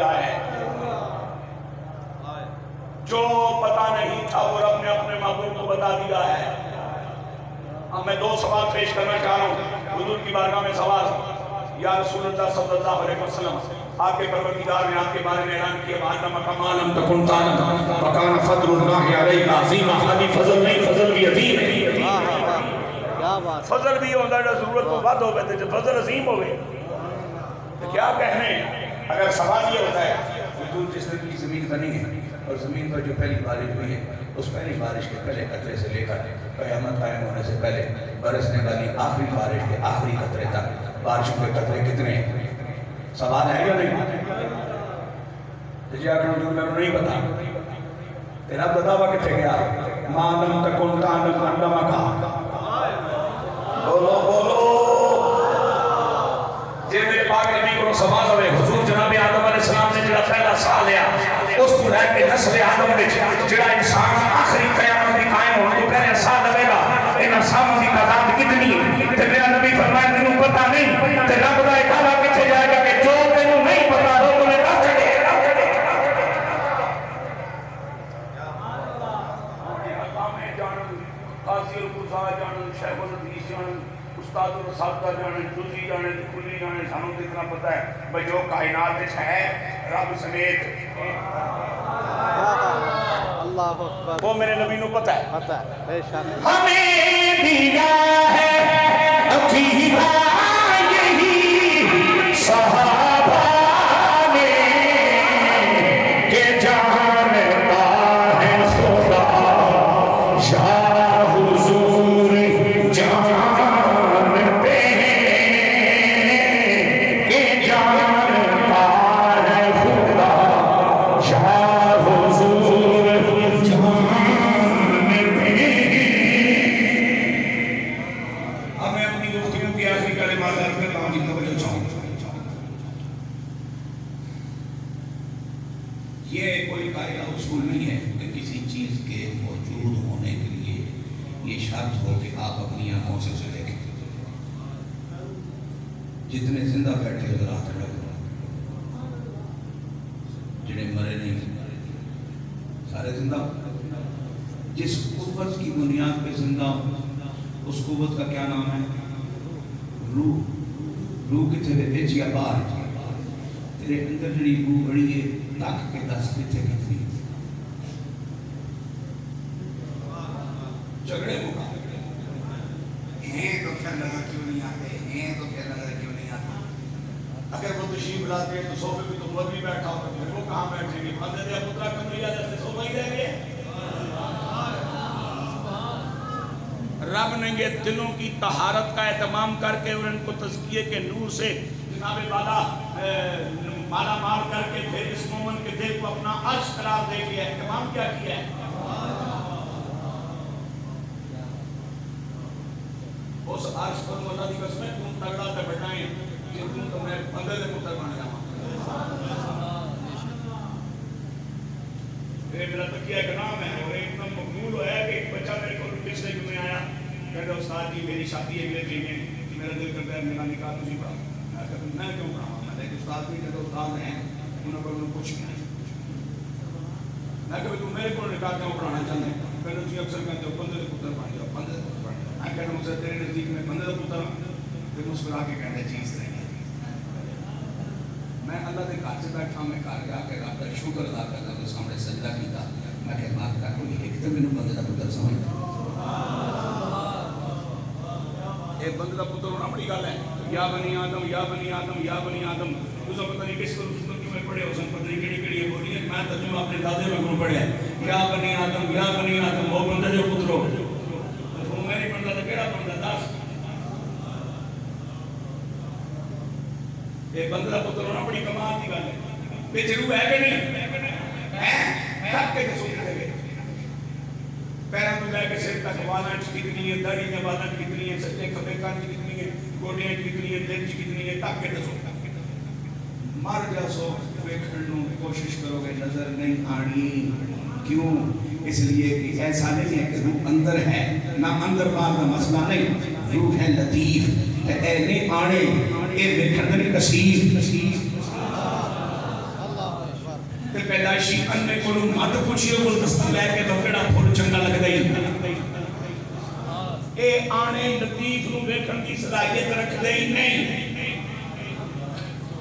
دیا ہے. جو پتا نہیں تھا وہ رب نے اپنے محبوب کو بتا دیا ہے. اب میں 2 سوال پیش کرنا چاہ رہا ہوں حضور کی بارگاہ میں. سوال: یا رسول اللہ صلی اللہ علیہ وسلم، آپ کے پروردگار نے آپ کے بارے میں اعلان کیا وَعَلَّمَكَ مَا لَمْ تَكُنْ تَعْلَمْ وَكَانَ فَضْلُ اللَّهِ عَلَيْكَ عَظِيمًا. خالی فضل نہیں، فضل بھی عظیم ہے. کیا بات. فضل بھی ہوتا ہے ضرورت کو ود ہوئے تھے، فضل عظیم ہوئے. کیا کہنے ہیں؟ اگر سوال یہ ہوتا ہے حضور جس نے کی زمین بنی ہے اور زمین پر جو پہلی بارش ہوئی ہے اس پہلی بارش کے پہلے قطرے سے لے کر قیامت قائم ہونے سے پہلے برسنے والی آخری بارش کے آخری قطرے تک بارشوں کے قطرے کتنے ہیں؟ سوال ہے یا نہیں؟ جی آخر حضور میں نہیں پتا. تیرا بتاوا کتنے گیا؟ مَا لَمْ تَكُنْ تَعْلَمْ عَلَّمَكَ. بولو بولو. جی میرے پاک نبی کو سوال ہوئے حضور جناب آدم علیہ السلام نے جڑا پہلا سال لیا اس کو رہ کے نسل آدم میں جڑا انسان آخری قیامت بھی قائم ہونے تو پہلے سال لگے گا. ان ساموں کی تعداد کتنی ہے؟ تو میرا نبی فرمایا تینوں پتہ نہیں. تو رب کا ایک آلہ پیچھے جائے گا کہ جو تینوں نہیں پتا وہ تمہیں رکھ چڑھے. قاضی القضاء جانن، شیخ الحدیث جانن، استاد الاساتذہ جانن، جزی جانن، کلی جانن. سانوں تو اتنا پتہ ہے بھئی جو کائنات ہے رب سمیت اللہ اکبر وہ میرے نبی نو پتہ ہے. پتہ ہے بے شک. ہمیں دیا ہے عقیدہ یہی صحابہ نے کہ جانتا ہے خدا یا حضور جانتے ہیں کہ جانتا ہے خدا یا حضور جانتے ہیں. اب میں اپنی گفتگو کی آخری کلمات عرض کرتا ہوں جی توجہ چاہوں. یہ کوئی قاعدہ اصول نہیں ہے کہ کسی چیز کے موجود ہونے کے لیے یہ شرط ہو کہ آپ اپنی آنکھوں سے اسے دیکھیں. جتنے زندہ بیٹھے ادھر ہاتھ رکھو، جنہیں مرے نہیں سارے زندہ. جس قوت کی بنیاد پہ زندہ ہو اس قوت کا کیا نام ہے؟ روح. روح کتنے دے بیچیا باہر تیرے اندر جڑی روح بڑی ہے تک کے 10 کتنے کتنی جھگڑے مقابلے ہیں تو پھر نظر کیوں نہیں آتے ہیں تو پھر نظر کیوں نہیں آتے. اگر وہ تشریف لاتے ہیں تو صوفے پہ تو مولوی بیٹھا ہوتا ہے وہ کہاں بیٹھیں گے؟ بندے دیا پترا کمریا جیسے صوفہ ہی رہ گئے. رب نے یہ دلوں کی طہارت کا اہتمام کر کے اور ان کو تزکیے کے نور سے جناب والا مالا مال کر کے پھر اس مومن کے دل کو اپنا عرش قرار دے دیا. اہتمام کیا کیا ہے؟ اس عرش پر مولا دی قسم ہے تم تگڑا تے بٹائیں کہ تم تو میں بندے دے پتر بن جاواں. یہ میرا تکیہ کا نام ہے اور ایک دم مقبول ہوا ہے کہ ایک بچہ میرے کو پچھلے جمعے آیا کہتا استاد جی میری شادی ہے اگلے مہینے میرا دل کرتا ہے میرا نکاح تجھے پڑھاؤ. میں کہتا میں کیوں پڑھاؤں؟ میں ایک استاد بھی کہتا استاد ہیں انہوں کو کچھ نہیں. میں کہتا تم میرے کو نکاح کیوں پڑھانا چاہتے ہیں؟ کہتا تجھے اکثر کہتے ہو بندے دے پتر بن جاؤ بندے دے پتر بن جاؤ. میں کہتا مجھے تیرے نزدیک میں بندے دے پتر ہوں. پھر مسکرا کے کہتا ہے چیز نہیں ہے. میں اللہ کے گھر سے بیٹھا میں گھر جا کے رب کا شکر ادا کرتا تو سامنے سجدہ کیتا. میں کہ بات کر کوئی ایک تو مینوں بندے دا پتر سمجھتا. ایک بندے دا پتر ہونا بڑی گل ہے. یا بنی آدم یا بنی آدم یا بنی آدم. تساں پتہ نہیں کس کو میں پڑھے ہو سن پتہ نہیں کیڑی کیڑی بولی ہے. میں ترجمہ اپنے دادے میں پڑھیا یا بنی آدم یا بنی آدم وہ بندے دے پترو. وہ میری بندہ تے کیڑا بندہ دس. ایک بندے دا پتر ہونا بڑی کمال دی گل ہے. بے ضرور ہے کہ نہیں ہے تک کے سوچتے گئے پیروں میں لے کے سر تک والاں کتنی ہے داڑھی میں والاں کتنی ہے سجدے کھبے کان کتنی ہے گوڈیاں کتنی ہے دل کتنی ہے تک کے دسو. مر جا سو ویکھن نو کوشش کرو گے نظر نہیں آنی. کیوں؟ اس لیے کہ ایسا نہیں ہے کہ روح اندر ہے نہ اندر بار کا مسئلہ نہیں. روح ہے لطیف تے اے نہیں آنے اے ویکھن دی کثیر عیاشی اننے کو مت پوچھئے گلدستہ لے کے تو کیڑا پھول چنگا لگ گئی اے آنے لطیف نو ویکھن دی صلاحیت رکھ دے نہیں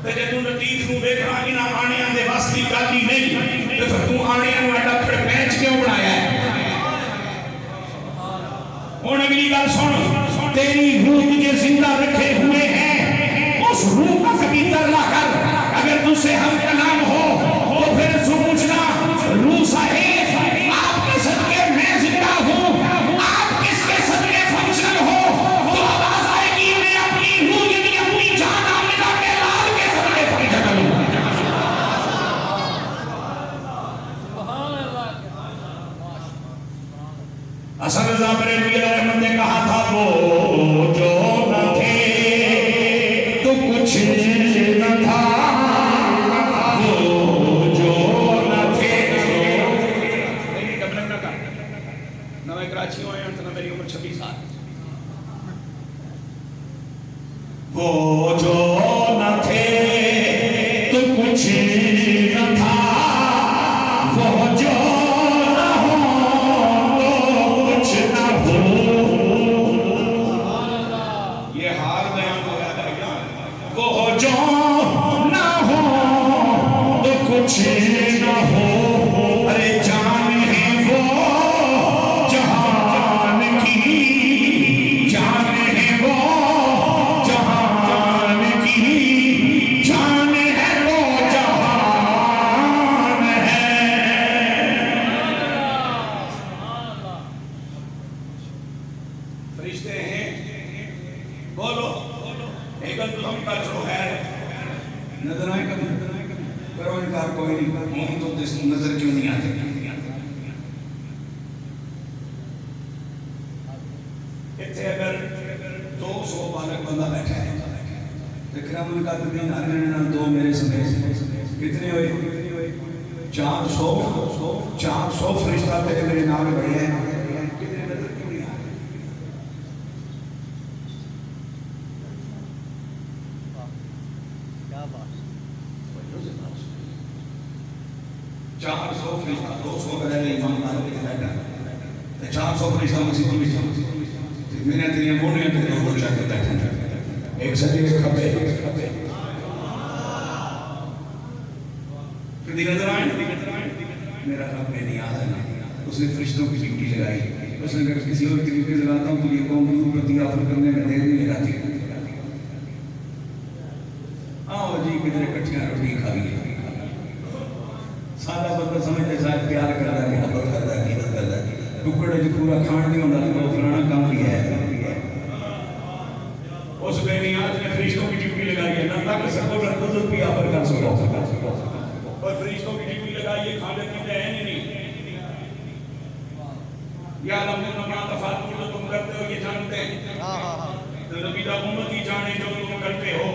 تے جے تو لطیف نو ویکھنا انہاں آنیاں دے واسطے گالی نہیں تے پھر تو آنیاں نو اڈا پھڑ پینچ کیوں بنایا ہے ہن اگلی گل سن تیری روح تجھے زندہ رکھے ہوئے ہیں اس روح کا کبھی ترلا کر اگر تجھ سے ہم کلام ہو تو پھر سوچنا روح صاحب آپ کے صدقے میں زندہ ہوں آپ کس کے صدقے فنکشن ہو تو آواز آئے گی میں اپنی روح یعنی اپنی جان آمدہ کے لال کے صدقے فنکشن ہوں حسن رضا بریلوی علیہ رحمت نے کہا تھا وہ جو نہ تھے تو کچھ نہ تھا وہ جو نہ تھے میری ڈبلنگ نہ کر نہ میں کراچی ہوئے ہیں نہ میری عمر 26 سال وہ جو نہ تھے تو کچھ نہ تھا وہ جو کچھ نہ ہو ارے جان ہے وہ جہان کی جان ہے وہ جہان کی جان ہے وہ جہان ہے فرشتے ہیں بولو ایک تو ہم کا جو ہے نظر آئے کبھی کرو انکار کوئی نہیں ہم تو نظر کیوں نہیں آتے اتنے اگر 200 بالک بندہ بیٹھا ہے اکرام القادرین ہر جنہ دو میرے سمیت کتنے ہوئے 400 فرشتہ تیرے میرے نام میں بڑھے ہیں کتنے نظر کیوں نہیں آتے 400 فرشتہ 200 کا رہے امام مالک کے بیٹھا 400 فرشتہ مسیح کی میں نے تیریاں بوڑیاں تیرے اوپر جا کے بیٹھا ایک سجے ایک کھپے کدی نظر آئیں میرا رب میں نہیں آتا نا اس نے فرشتوں کی ڈیوٹی لگائی اس نے اگر کسی اور کی ڈیوٹی لگاتا ہوں تو یہ قوم کو ضیافت کرنے میں دیر نہیں لگاتی آؤ جی کدھر کٹھیاں روٹی کھا لیے سادہ بندہ سمجھتے شاید پیار کرتا ہے محبت کرتا ہے عقیدت کرتا ہے ٹکڑے جو پورا کھان نہیں ہوتا تو فلانا کام بھی ہے اس بے نیاز نے فرشتوں کی ڈیوٹی لگائی ہے نہ تک سکو نہ خود بھی آفر کر سکو اور فرشتوں کی ڈیوٹی لگائی ہے کھانے پیتے ہیں نہیں یا لمن ما تفعلون جو تم کرتے ہو یہ جانتے ہیں تو نبی دا امت ہی جانے جو تم کرتے ہو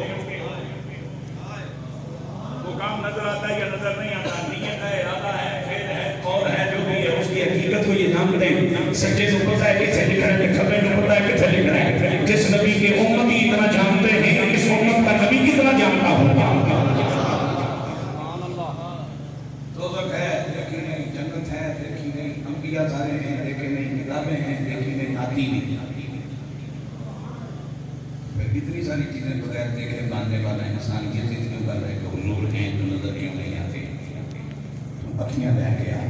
وہ کام نظر آتا ہے یا نظر نہیں آتا نیت ہے ارادہ ہے فعل ہے قول ہے جو بھی ہے اس کی حقیقت کو یہ جانتے ہیں سچے کو پتہ ہے کتنے لکھ رہے ہیں کھبے کو پتہ ہے کتنے لکھ رہے ہیں جس نبی کے امت کی اتنا جانتے ہیں اس امت کا نبی کتنا جانتا ہوگا دوزخ ہے دیکھی نہیں جنت ہے دیکھی نہیں انبیاء سارے ہیں دیکھے نہیں کتابیں ہیں دیکھی نہیں آتی نہیں اتنی ساری چیزیں بغیر دیکھے ماننے والا انسان یہ چیز کیوں کر رہے کہ حضور ہیں تو نظر کیوں نہیں آتے تم اکھیاں لے کے آ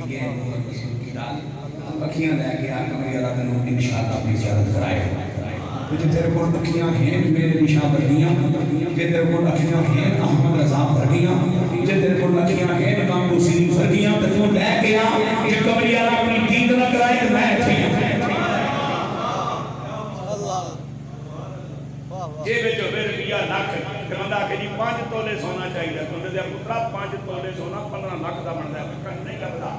یہ محمد رسول کی دال تم اکھیاں لے کے آ کمری اللہ تنوں انشاءاللہ اپنی زیارت کرائے تجھے تیرے کو اکھیاں ہیں میرے نشاں بردیاں کہ تیرے کو اکھیاں ہیں احمد رضا بردیاں کہ تیرے کو اکھیاں ہیں امام حسین بردیاں تو تم لے کے آ کہ کمری اللہ اپنی دید نہ کرائے تو میں تھی یہ جو میرے بیا لاکھ کرندہ کہ جی 5 تولے سونا چاہیے تو نے دیا پترا 5 تولے سونا 15 لاکھ دا بن رہا ہے نہیں لگتا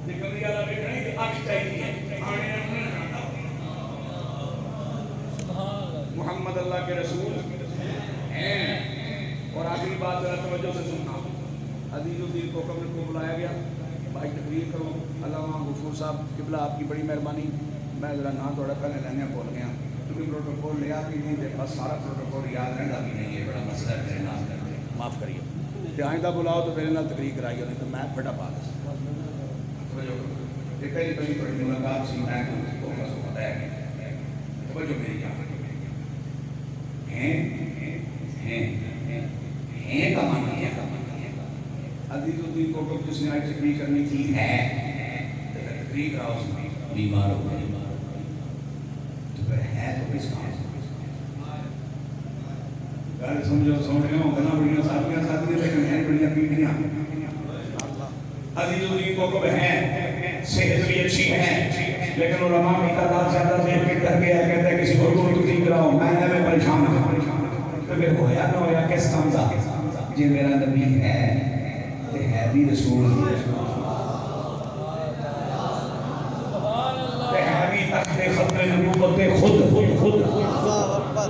لیکن یہ اللہ بیٹھنے کی آنکھ چاہیے محمد اللہ کے رسول ہیں اور آخری بات ذرا توجہ سے سننا عزیز الدین کو قبر کو بلایا گیا بھائی تقریر کرو علامہ غفور صاحب قبلہ آپ کی بڑی مہربانی میں ذرا نام تھوڑا پہلے لینے بول گیا کیونکہ پروٹوکول لیا بھی نہیں دے بس سارا پروٹوکول یاد رہنا بھی نہیں ہے بڑا مسئلہ ہے نام کرتے معاف کریے تے آئندہ بلاؤ تو میرے نال تقریر کرائیے نہیں تو میں بڑا پاگل ایک کئی بڑی بڑی ملاقات سی میں کو بس پتہ ہے توجہ میری جان ہیں کا معنی ہے عزیز الدین کو جس نے آج تقریر کرنی تھی ہے تقریر کراؤ اس میں بیمار ہو گئی تو پھر ہے تو کس کام گھر سمجھو سونے ہو گنا بڑیاں ساتھیاں لیکن ہیں بڑیاں پیڑیاں عزیز الدین کو ہے صحت بھی اچھی ہے لیکن علماء کی تعداد زیادہ دیکھ کے ڈر گیا کہتا ہے کسی اور کو تقریر کراؤ میں پریشان ہوں تو پھر ہویا نہ ہویا کس کام کا جی میرا نبی ہے بھی رسول ختم نبوت خود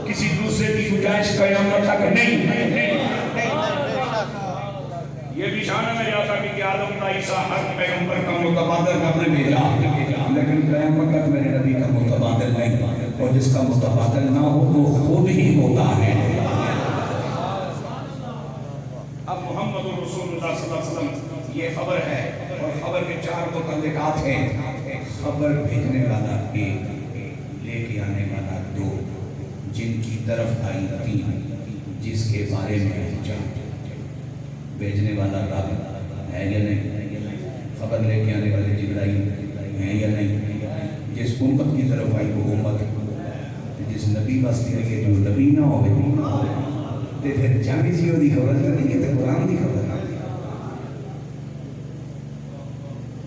کسی دوسرے کی گنجائش قیامت تک نہیں یہ بھی شان ہے میرے آقا کہ آدم کا عیسیٰ ہر پیغمبر کا متبادل رب نے بھیجا لیکن قیامت تک میرے نبی کا متبادل نہیں اور جس کا متبادل نہ ہو وہ خود ہی ہوتا ہے اب محمد رسول اللہ صلی اللہ علیہ وسلم یہ خبر ہے اور خبر کے 4 متعلقات ہیں خبر بھیجنے والا 1 لے کے آنے والا 2 جن کی طرف آئی 3 جس کے بارے میں بھیجنے والا رب ہے یا نہیں خبر لے کے آنے والے جبرائیل ہیں یا نہیں جس امت کی طرف آئی وہ امت جس نبی واسطے ہے جو نبی نہ ہوئے تے پھر جنگ جیو دی خبر نہیں ہے تے قرآن دی خبر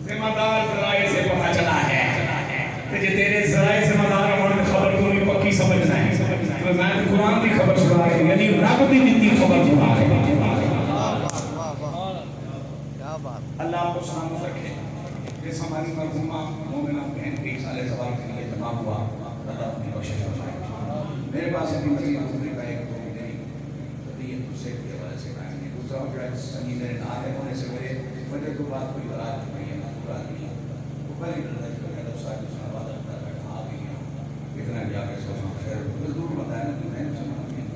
ذمہ دار ذرائع سے پتہ چلا ہے تے جے تیرے ذرائع ذمہ دار ہونے خبر کو نہیں پکی سمجھنا ہے تو میں قرآن دی خبر سنا ہے یعنی رب دی دتی خبر سنا ہے اللہ آپ کو سلامت رکھے جس ہماری مرحومہ مومنہ بہن 20 سال سوال کے لیے تمام ہوا اللہ اپنی بخشش فرمائے میرے پاس ابھی مزید ہونے کا ایک دوسرا سنگی میرے نال ہے ہونے سے میرے وجہ کو بات کوئی برات نہیں ہے پورا نہیں ہے وہ پہلی برداشت کر کے دوسرا دوسرا بات کرتا ہے آ بھی گیا اتنا جا کے سوچنا پھر مزدور بتایا نا کہ میں نے سنا نہیں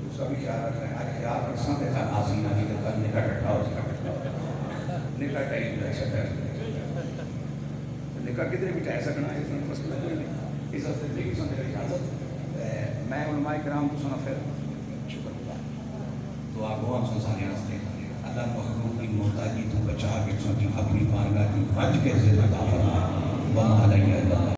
دوسرا بھی خیال رکھ رہے ہیں آج خیال رکھ سکتے تھا آسین آگی تو کل نکٹ اٹھا ہو سکتا نکٹ آئی جو ایسا کر نکٹ کتنے بھی ٹھہر سکنا ہے اس میں مسئلہ نہیں اس ہفتے دیکھی سن میری اجازت میں علماء کرام کو سنا پھر شکر دعا کو ہم سنسانے راستے اللہ مخلوق کی محتاجی تو بچا کے سنتی اپنی بارگاہ کی بچ کے زندہ فرما وما علیہ اللہ